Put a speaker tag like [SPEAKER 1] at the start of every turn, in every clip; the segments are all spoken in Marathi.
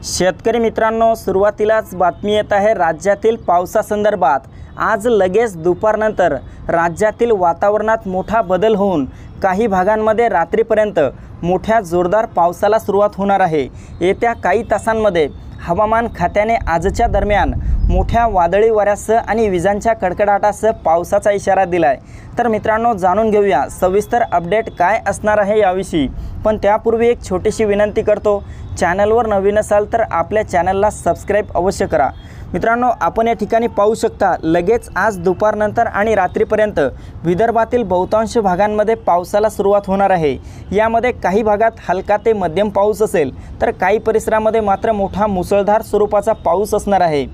[SPEAKER 1] शेतकरी मित्रांनो, सुरुवातीलाच बातमी येत आहे राज्यातील पावसासंदर्भात। आज लगेच दुपारनंतर राज्यातील वातावरणात मोठा बदल होऊन काही भागांमध्ये रात्रीपर्यंत मोठ्या जोरदार पावसाला सुरुवात होणार आहे। येत्या काही तासांमध्ये हवामान खात्याने आजच्या दरम्यान मोठ्या वादळी वाऱ्यासह आणि विजांच्या कडकडाटासह पावसाचा इशारा दिलाय। तर मित्रांनो, जाणून घेऊया सविस्तर अपडेट काय असणार आहे याविषयी। पण त्यापूर्वी एक छोटीशी विनंती करतो, चॅनलवर नवीन असाल तर आपल्या चॅनलला सबस्क्राइब अवश्य करा। मित्रांनो, आपण या ठिकाणी पाहू शकता, लगेच आज दुपारनंतर आणि रात्रीपर्यंत विदर्भातील बहुतांश भागांमध्ये पावसाला सुरुवात होणार आहे। यामध्ये काही भागात हलका ते मध्यम पाऊस असेल, तर काही परिसरामध्ये मात्र मोठा मुसळधार स्वरूपाचा पाऊस असणार आहे।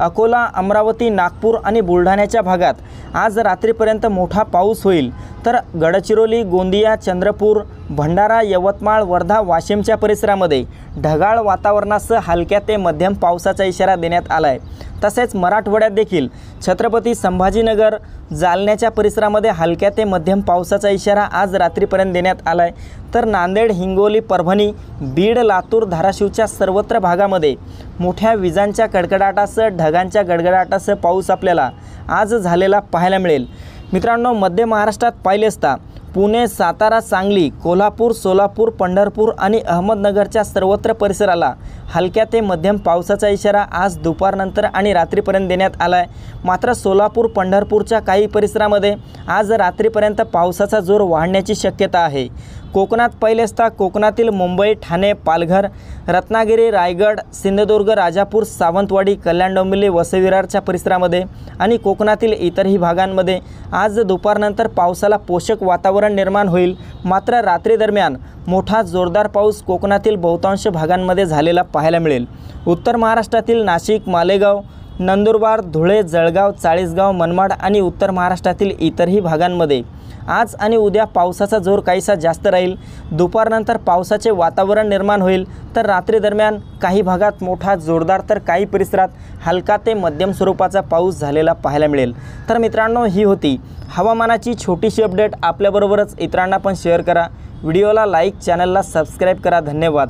[SPEAKER 1] अकोला, अमरावती, नागपूर आणि बुलढाण्याच्या भागात आज रात्रीपर्यंत मोठा पाऊस होईल, तर गडचिरोली, गोंदिया, चंद्रपूर, भंडारा, यवतमाळ, वर्धा, वाशिमच्या परिसरामध्ये ढगाळ वातावरणासह हलक्या ते मध्यम पावसाचा इशारा देण्यात आला आहे। तसेच मराठवाड्यात देखील छत्रपती संभाजीनगर, जालन्याच्या परिसरामध्ये हलक्या ते मध्यम पावसाचा इशारा आज रात्रीपर्यंत देण्यात आला आहे। तर नांदेड, हिंगोली, परभणी, बीड, लातूर, धाराशिवच्या सर्वत्र भागामध्ये मोठ्या विजांच्या कडकडाटासह ढगांच्या गडगडाटासह पाऊस आपल्याला आज झालेला पाहायला मिळेल। मित्रांनो, मध्य महाराष्ट्रात पाहिले असता पुणे, सातारा, सांगली, कोल्हापूर, सोलापूर, पंढरपूर आणि अहमदनगरच्या सर्वत्र परिसराला हलक्या ते मध्यम पावसाचा इशारा आज दुपारनंतर आणि रात्रीपर्यंत देण्यात आला आहे। मात्र सोलापूर, पंढरपूरच्या काही परिसरामध्ये आज रात्रीपर्यंत पावसाचा जोर वाढण्याची शक्यता आहे। कोकणात पाहिले असता कोकणातील मुंबई, ठाणे, पालघर, रत्नागिरी, रायगड, सिंधुदुर्ग, राजापूर, सावंतवाडी, कल्याण, डोंबिवली, वसई विरारच्या परिसरामध्ये आणि कोकणातील इतरही भागांमध्ये आज दुपारनंतर पावसाला पोषक वातावरण निर्माण होईल। मात्र रात्री दरम्यान मोठा जोरदार पाऊस कोकणातील बहुतांश भागांमध्ये झालेला पाहायला मिळेल। उत्तर महाराष्ट्रातील नाशिक, मालेगाव, नंदुरबार, धुळे, जळगाव, चाळीसगाव, मनमाड आणि उत्तर महाराष्ट्रातील इतरही भागांमध्ये आज आणि उद्या पावसाचा जोर काहीसा जास्त राहील। दुपारनंतर पावसाचे वातावरण निर्माण होईल, तर रात्री दरम्यान काही भागात मोठा जोरदार तर काही परिसरात हलका ते मध्यम स्वरूपाचा पाऊस झालेला पाहायला मिळेल। तर मित्रांनो, ही होती हवामानाची छोटीशी अपडेट। आपल्याबरोबरच इतरांना पण शेअर करा, व्हिडिओला लाईक, चॅनलला सबस्क्राईब करा। धन्यवाद।